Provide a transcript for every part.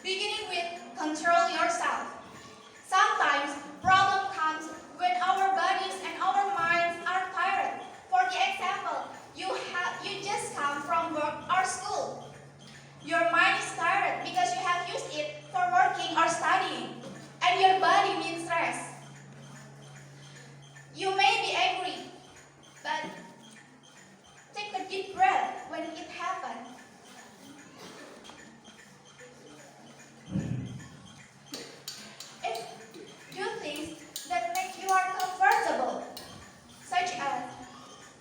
Beginning with control yourself. Sometimes problem comes when our bodies and our minds are tired. For the example, you just come from work or school. Your mind is tired because you have used it for working or studying, and your body needs rest. You may be angry, but take a deep breath when it happens. If do things that make you are comfortable, such as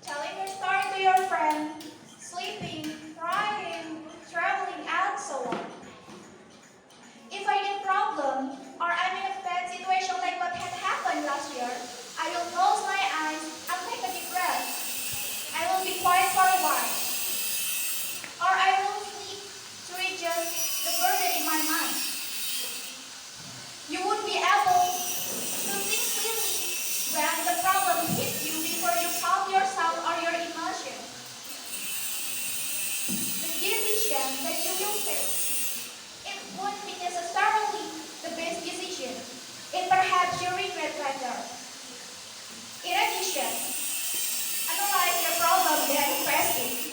telling your story to your friend, sleeping, crying, traveling, and so on. If I need problem or I'm in a bad situation like what had happened last year, I will close my eyes and take a deep breath. I will be quiet for a while. Or I will sleep to reduce the burden in my mind. You would be able to think clearly when the problem hits you before you calm yourself or your emotions. The decision that you will take, it won't be necessarily the best decision. It perhaps you regret later. In addition, analyze your problem then face it.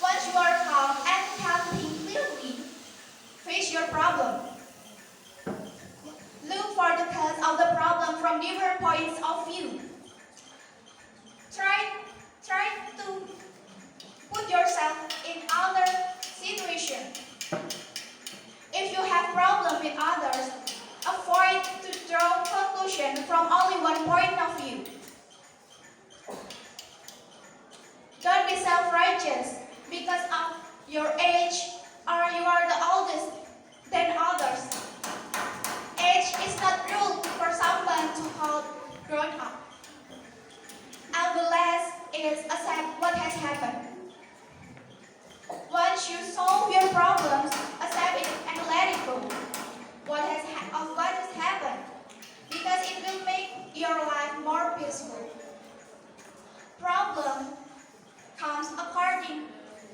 Once you are calm and can think clearly, face your problem. Look for the cause of the problem from different points of view. Try to put yourself in other situations. If you have problem with others, avoid to draw conclusion from only one point of view. Don't be self-righteous because of your age or you are the oldest than others. Age is not rule for someone to hold grown up. And the last is accept what has happened. Once you solve your problems, accept it and let it go. What has happened, because it will make your life more peaceful. Problem comes according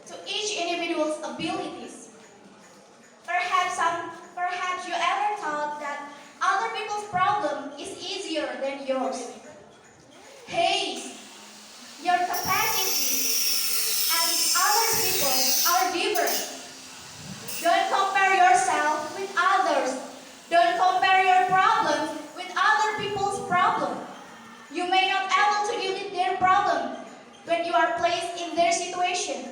to each individual's abilities. Perhaps you ever thought that other people's problem is easier than yours. Hey, your capacity and other people are different. Don't compare yourself with others. Don't compare your problems with other people's problem. You may not be able to deal with their problem when you are placed in their situation.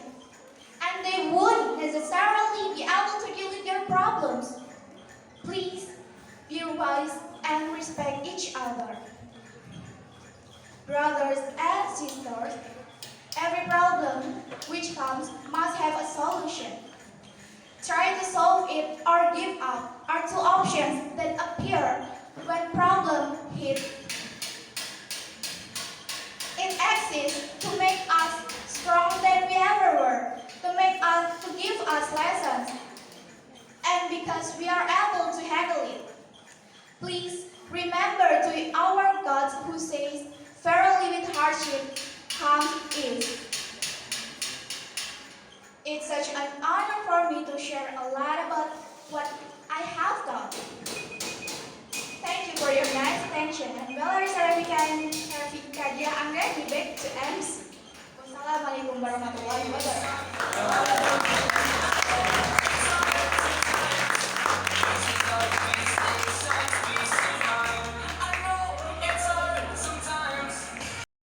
And they won't necessarily be able to deal with your problems. Please be wise and respect each other. Brothers and sisters, every problem which comes must have a solution. Try to solve it or give up are two options that appear when problem hits. It exists to make us stronger than we ever were, to give us lessons, and because we are able to handle it. Please remember to our God who says, "Verily with hardship comes ease." It's such an honor for me to share a lot about what I have done. Thank you for your nice attention. And Bellarissa, Revicha, Dyah, I'm ready back to MC. Wassalamualaikum warahmatullahi wabarakatuh.